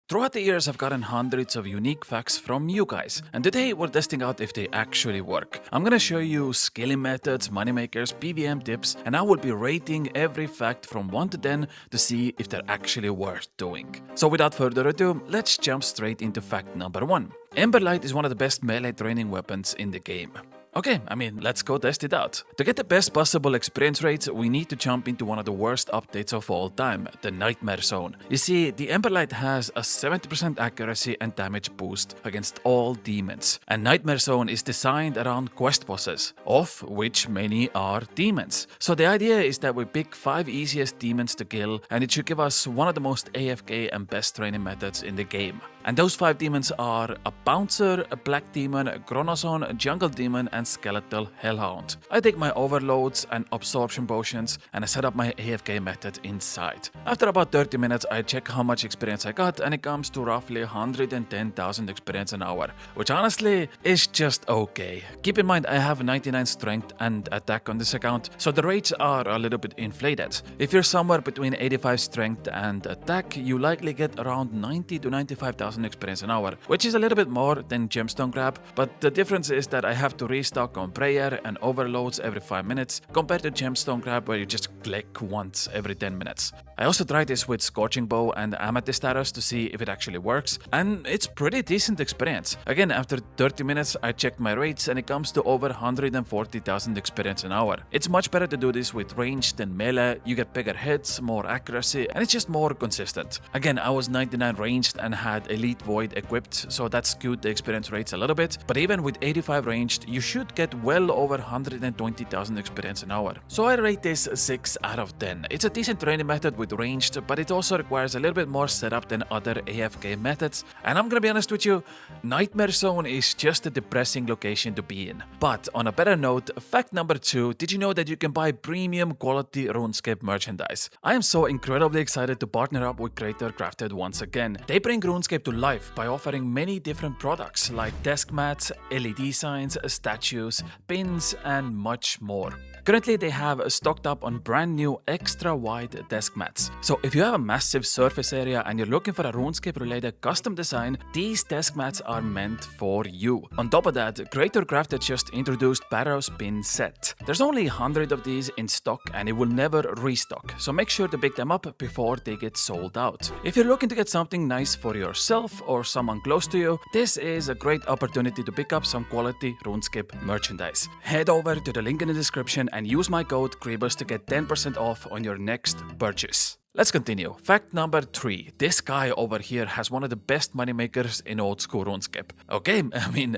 Throughout the years, I've gotten hundreds of unique facts from you guys, and today we're testing out if they actually work. I'm gonna show you scaling methods, moneymakers, PVM tips, and I will be rating every fact from 1 to 10 to see if they're actually worth doing. So without further ado, let's jump straight into fact number 1. Emberlight is one of the best melee training weapons in the game. Okay, let's go test it out. To get the best possible experience rates, we need to jump into one of the worst updates of all time, the Nightmare Zone. You see, the Emberlight has a 70% accuracy and damage boost against all demons. And Nightmare Zone is designed around quest bosses, of which many are demons. So the idea is that we pick 5 easiest demons to kill, and it should give us one of the most AFK and best training methods in the game. And those 5 demons are a Bouncer, a Black Demon, a Chronozone, a Jungle Demon, and Skeletal Hellhound. I take my Overloads and Absorption Potions, and I set up my AFK method inside. After about 30 minutes, I check how much experience I got, and it comes to roughly 110,000 experience an hour, which honestly is just okay. Keep in mind, I have 99 strength and attack on this account, so the rates are a little bit inflated. If you're somewhere between 85 strength and attack, you likely get around 90 to 95,000 experience an hour, which is a little bit more than Gemstone Grab, but the difference is that I have to restock on Prayer and Overloads every 5 minutes, compared to Gemstone Grab where you just click once every 10 minutes. I also tried this with Scorching Bow and Amethyst Arrows to see if it actually works, and it's pretty decent experience. Again, after 30 minutes I checked my rates and it comes to over 140,000 experience an hour. It's much better to do this with range than melee, you get bigger hits, more accuracy, and it's just more consistent. Again, I was 99 ranged and had Elite Void equipped, so that skewed the experience rates a little bit, but even with 85 ranged, you should get well over 120,000 experience an hour. So I rate this 6 out of 10. It's a decent training method with ranged, but it also requires a little bit more setup than other AFK methods, and I'm gonna be honest with you, Nightmare Zone is just a depressing location to be in. But on a better note, fact number 2, did you know that you can buy premium quality RuneScape merchandise? I am so incredibly excited to partner up with Creator Crafted once again. They bring RuneScape to life by offering many different products like desk mats, LED signs, statues, pins, and much more. Currently, they have stocked up on brand new extra wide desk mats. So if you have a massive surface area and you're looking for a RuneScape related custom design, these desk mats are meant for you. On top of that, Creator Crafted just introduced Barrow's Pin Set. There's only 100 of these in stock and it will never restock, so make sure to pick them up before they get sold out. If you're looking to get something nice for yourself or someone close to you, this is a great opportunity to pick up some quality RuneScape merchandise. Head over to the link in the description and use my code KriibusFC to get 10% off on your next purchase. Let's continue. Fact number 3. This guy over here has one of the best moneymakers in old school RuneScape. Okay,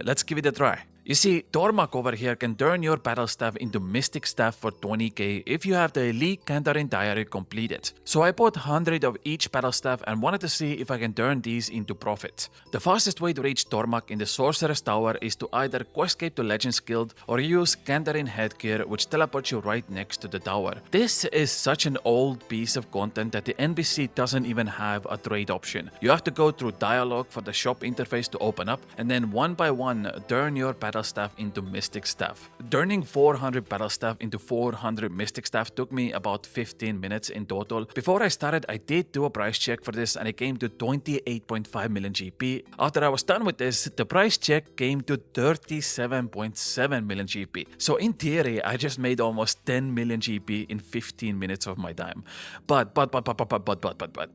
let's give it a try. You see, Tormak over here can turn your battle staff into Mystic Staff for 20k if you have the Elite Kandarin Diary completed. So I bought 100 of each battle staff and wanted to see if I can turn these into profit. The fastest way to reach Tormak in the Sorcerer's Tower is to either Questscape to Legends Guild or use Kandarin Headgear, which teleports you right next to the tower. This is such an old piece of content that the NPC doesn't even have a trade option. You have to go through dialogue for the shop interface to open up, and then one by one turn your battle staff into Mystic Staff. Turning 400 battle staff into 400 Mystic Staff took me about 15 minutes in total. Before I started, I did do a price check for this and it came to 28.5 million GP. After I was done with this, the price check came to 37.7 million GP. So in theory, I just made almost 10 million GP in 15 minutes of my time. But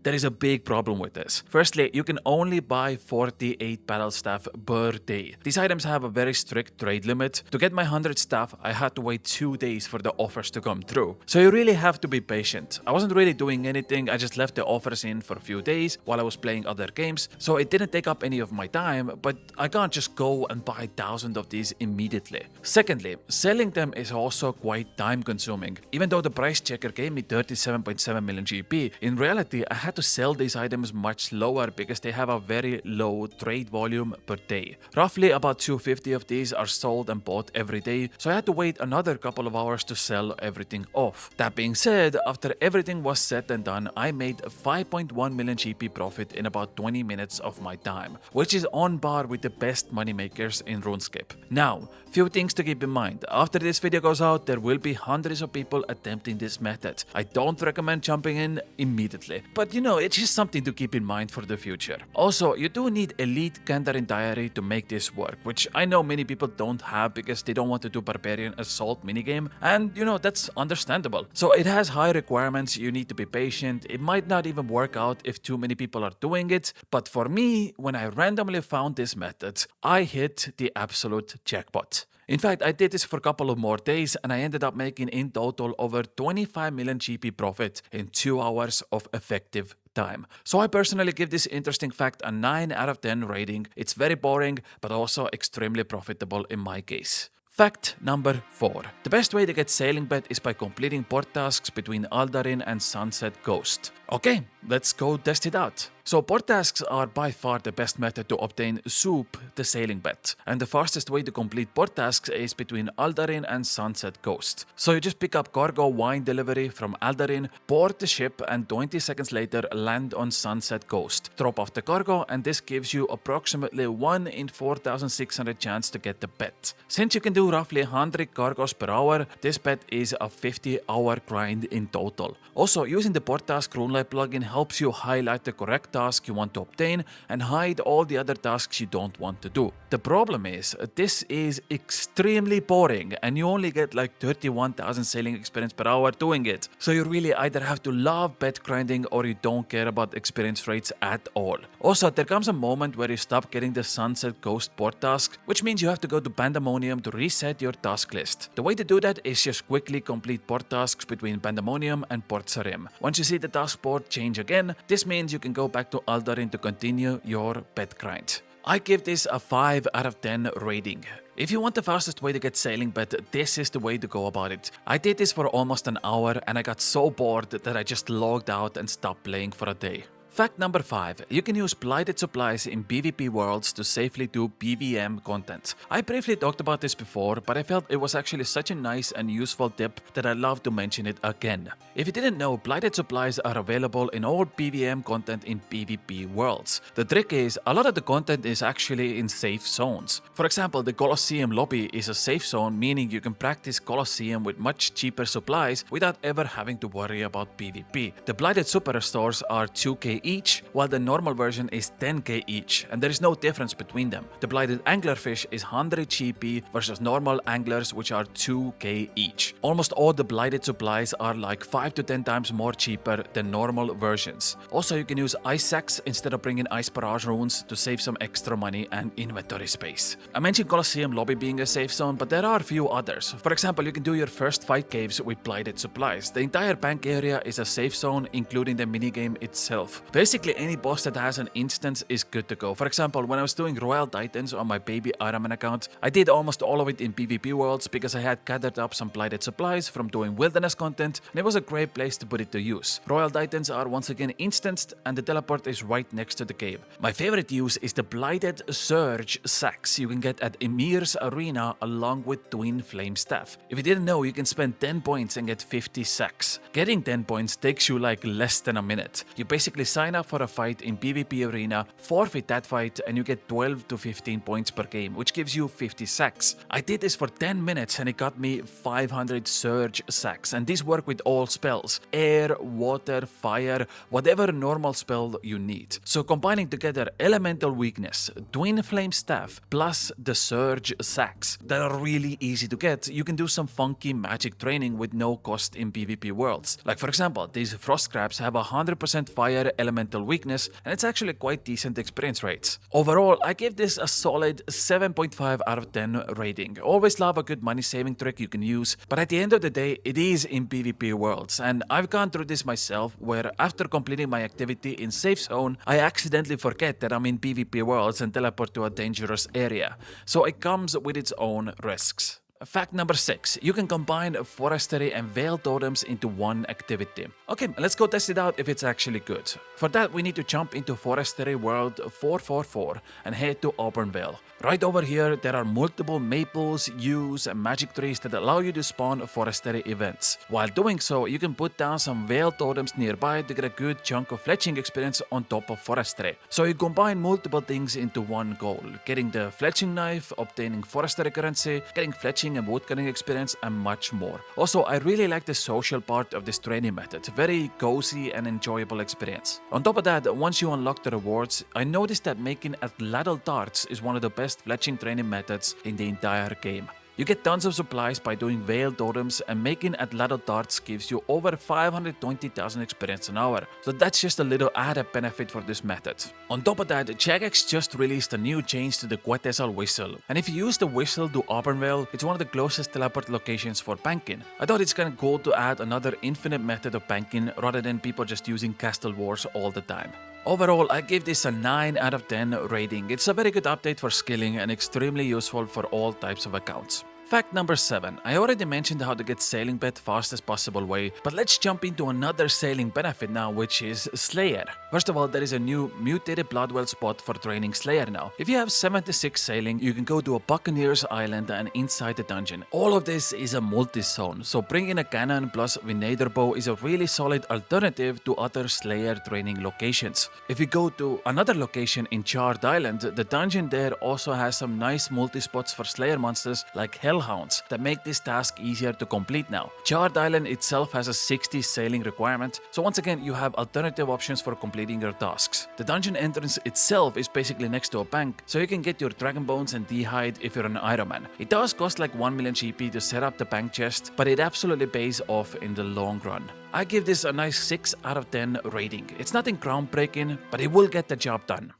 there is a big problem with this. Firstly, you can only buy 48 battle staff per day. These items have a very strict trade limit. To get my 100 staff, I had to wait 2 days for the offers to come through. So you really have to be patient. I wasn't really doing anything, I just left the offers in for a few days while I was playing other games, so it didn't take up any of my time, but I can't just go and buy 1,000 of these immediately. Secondly, selling them is also quite time consuming. Even though the price checker gave me 37.7 million GP, in reality I had to sell these items much lower because they have a very low trade volume per day. Roughly about 250 of these these are sold and bought every day, so I had to wait another couple of hours to sell everything off. That being said, after everything was said and done, I made 5.1 million GP profit in about 20 minutes of my time, which is on par with the best moneymakers in Runescape. Now, few things to keep in mind. After this video goes out, there will be hundreds of people attempting this method. I don't recommend jumping in immediately, but it's just something to keep in mind for the future. Also, you do need elite Kandarin diary to make this work, which I know many people don't have because they don't want to do barbarian assault minigame, and that's understandable. So it has high requirements, you need to be patient, it might not even work out if too many people are doing it, but for me, when I randomly found this method, I hit the absolute jackpot. In fact, I did this for a couple of more days and I ended up making in total over 25 million GP profit in 2 hours of effective time. So I personally give this interesting fact a 9 out of 10 rating. It's very boring, but also extremely profitable in my case. Fact number 4. The best way to get sailing bet is by completing port tasks between Aldarin and Sunset Coast. Okay, let's go test it out. So port tasks are by far the best method to obtain soup, the sailing bet. And the fastest way to complete port tasks is between Aldarin and Sunset Coast. So you just pick up cargo wine delivery from Aldarin, board the ship and 20 seconds later land on Sunset Coast. Drop off the cargo and this gives you approximately 1 in 4,600 chance to get the bet. Since you can do roughly 100 cargos per hour, this bet is a 50-hour grind in total. Also, using the port task Runelight plugin helps you highlight the correct task you want to obtain and hide all the other tasks you don't want to do. The problem is, this is extremely boring and you only get like 31,000 sailing experience per hour doing it. So you really either have to love bet grinding or you don't care about experience rates at all. Also, there comes a moment where you stop getting the Sunset Coast port task, which means you have to go to Pandemonium to reset your task list. The way to do that is just quickly complete port tasks between Pandemonium and Port Sarim. Once you see the task board change again, this means you can go back to Aldarin to continue your bet grind. I give this a 5 out of 10 rating. If you want the fastest way to get sailing bet, this is the way to go about it. I did this for almost an hour and I got so bored that I just logged out and stopped playing for a day. Fact number 5. You can use Blighted Supplies in PvP worlds to safely do PvM content. I briefly talked about this before, but I felt it was actually such a nice and useful tip that I'd love to mention it again. If you didn't know, Blighted Supplies are available in all PvM content in PvP worlds. The trick is, a lot of the content is actually in safe zones. For example, the Colosseum lobby is a safe zone, meaning you can practice Colosseum with much cheaper supplies without ever having to worry about PvP. The Blighted Superstores are 2k each, while the normal version is 10k each, and there is no difference between them. The Blighted Anglerfish is 100 GP versus normal anglers, which are 2k each. Almost all the Blighted supplies are like 5 to 10 times more cheaper than normal versions. Also, you can use ice sacks instead of bringing ice barrage runes to save some extra money and inventory space. I mentioned Colosseum lobby being a safe zone, but there are a few others. For example, you can do your first fight caves with Blighted supplies. The entire bank area is a safe zone, including the minigame itself. Basically, any boss that has an instance is good to go. For example, when I was doing Royal Titans on my baby Ironman account, I did almost all of it in PvP worlds because I had gathered up some Blighted supplies from doing wilderness content, and it was a great place to put it to use. Royal Titans are once again instanced, and the teleport is right next to the cave. My favorite use is the Blighted Surge sacks you can get at Emir's Arena along with Twin Flame Staff. If you didn't know, you can spend 10 points and get 50 sacks. Getting 10 points takes you like less than a minute. You basically sign up for a fight in PvP Arena, forfeit that fight, and you get 12 to 15 points per game, which gives you 50 sacks. I did this for 10 minutes and it got me 500 Surge sacks, and these work with all spells: air, water, fire, whatever normal spell you need. So combining together Elemental Weakness, Twin Flame Staff, plus the Surge sacks that are really easy to get, you can do some funky magic training with no cost in PvP worlds. Like for example, these Frost Crabs have 100% fire elemental weakness, and it's actually quite decent experience rates. Overall, I give this a solid 7.5 out of 10 rating. Always love a good money saving trick you can use, but at the end of the day, it is in PvP worlds, and I've gone through this myself where after completing my activity in safe zone, I accidentally forget that I'm in PvP worlds and teleport to a dangerous area. So it comes with its own risks. Fact number 6. You can combine Forestry and Vale Totems into one activity. Okay, let's go test it out if it's actually good. For that, we need to jump into Forestry World 444 and head to Auburn Vale. Right over here, there are multiple maples, yews, and magic trees that allow you to spawn Forestry events. While doing so, you can put down some Vale Totems nearby to get a good chunk of fletching experience on top of Forestry. So you combine multiple things into one goal, getting the fletching knife, obtaining Forestry currency, getting fletching and woodcutting experience, and much more. Also, I really like the social part of this training method, very cozy and enjoyable experience. On top of that, once you unlock the rewards, I noticed that making atlatl darts is one of the best fletching training methods in the entire game. You get tons of supplies by doing Vale Totems, and making atlatl darts gives you over 520,000 experience an hour, so that's just a little added benefit for this method. On top of that, Jagex just released a new change to the Quetzal whistle, and if you use the whistle to Auburn Vale, it's one of the closest teleport locations for banking. I thought it's kinda cool to add another infinite method of banking rather than people just using Castle Wars all the time. Overall, I give this a 9 out of 10 rating. It's a very good update for skilling and extremely useful for all types of accounts. Fact number 7. I already mentioned how to get sailing pet fastest possible way, but let's jump into another sailing benefit now, which is Slayer. First of all, there is a new mutated Bloodwell spot for training Slayer now. If you have 76 sailing, you can go to a Buccaneers Island and inside the dungeon. All of this is a multi-zone, so bringing a cannon plus Venator bow is a really solid alternative to other Slayer training locations. If you go to another location in Charred Island, the dungeon there also has some nice multi-spots for Slayer monsters like Hellhounds that make this task easier to complete now. Charred Island itself has a 60 sailing requirement, so once again you have alternative options for completing your tasks. The dungeon entrance itself is basically next to a bank, so you can get your Dragon Bones and D-Hide if you're an Iron Man. It does cost like 1 million GP to set up the bank chest, but it absolutely pays off in the long run. I give this a nice 6 out of 10 rating. It's nothing groundbreaking, but it will get the job done.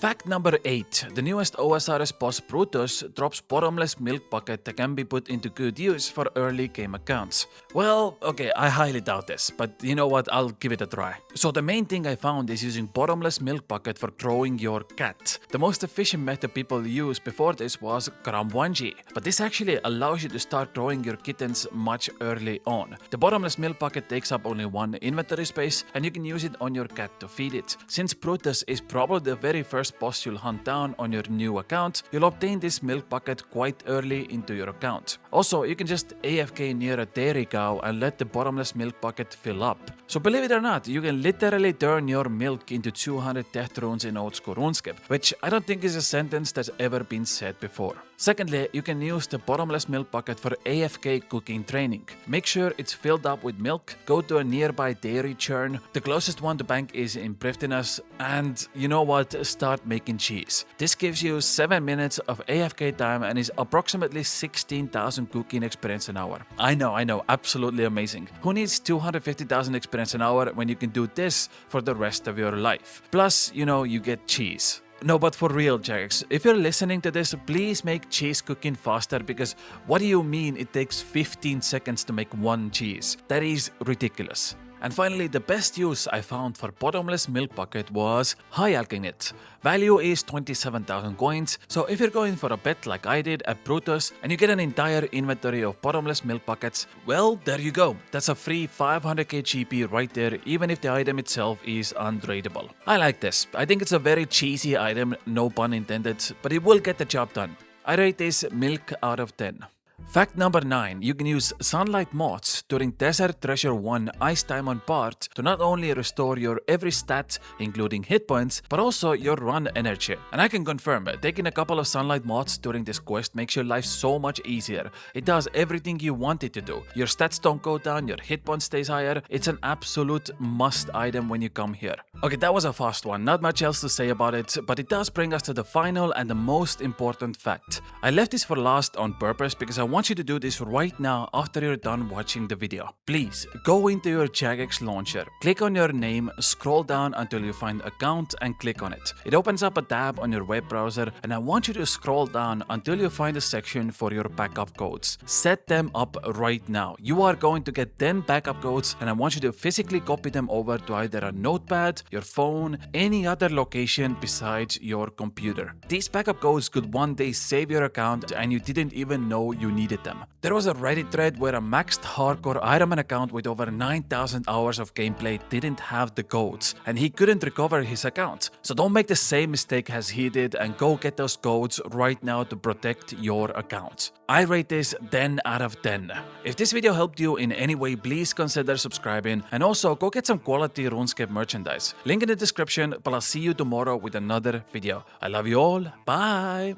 Fact number 8. The newest OSRS boss Brutus drops Bottomless milk bucket that can be put into good use for early game accounts. Well, okay, I highly doubt this, but you know what, I'll give it a try. So the main thing I found is using Bottomless milk bucket for growing your cat. The most efficient method people used before this was Gramwanji, but this actually allows you to start growing your kittens much early on. The Bottomless milk bucket takes up only 1 inventory space, and you can use it on your cat to feed it. Since Brutus is probably the very first boss you'll hunt down on your new account, you'll obtain this milk bucket quite early into your account. Also, you can just AFK near a dairy cow and let the Bottomless milk bucket fill up. So believe it or not, you can literally turn your milk into 200 death runes in old school Runescape, which I don't think is a sentence that's ever been said before. Secondly, you can use the Bottomless milk bucket for AFK cooking training. Make sure it's filled up with milk, go to a nearby dairy churn, the closest one to bank is in Prifddinas, and you know what, start making cheese. This gives you 7 minutes of AFK time and is approximately 16,000 cooking experience an hour. I know, absolutely amazing. Who needs 250,000 experience an hour when you can do this for the rest of your life? Plus, you know, you get cheese. No, but for real, Jagex, if you're listening to this, please make cheese cooking faster, because what do you mean it takes 15 seconds to make 1 cheese? That is ridiculous. And finally, the best use I found for Bottomless milk bucket was high alching it. Value is 27,000 coins, so if you're going for a bet like I did at Brutus and you get an entire inventory of Bottomless milk buckets, well, there you go. That's a free 500k GP right there, even if the item itself is untradeable. I like this. I think it's a very cheesy item, no pun intended, but it will get the job done. I rate this milk out of 10. Fact number 9. You can use Sunlight Moths during Desert Treasure 1 Ice Diamond part to not only restore your every stat, including hit points, but also your run energy. And I can confirm, taking a couple of Sunlight Moths during this quest makes your life so much easier. It does everything you want it to do. Your stats don't go down, your hit point stays higher. It's an absolute must item when you come here. Okay, that was a fast one, not much else to say about it, but it does bring us to the final and the most important fact. I left this for last on purpose because I want you to do this right now after you're done watching the video. Please go into your Jagex launcher, click on your name, scroll down until you find account and click on it. It opens up a tab on your web browser, and I want you to scroll down until you find a section for your backup codes. Set them up right now. You are going to get 10 backup codes, and I want you to physically copy them over to either a notepad, your phone, any other location besides your computer. These backup codes could one day save your account and you didn't even know you needed needed them. There was a Reddit thread where a maxed hardcore Ironman account with over 9,000 hours of gameplay didn't have the codes, and he couldn't recover his account. So don't make the same mistake as he did and go get those codes right now to protect your account. I rate this 10 out of 10. If this video helped you in any way, please consider subscribing, and also go get some quality RuneScape merchandise. Link in the description, but I'll see you tomorrow with another video. I love you all. Bye!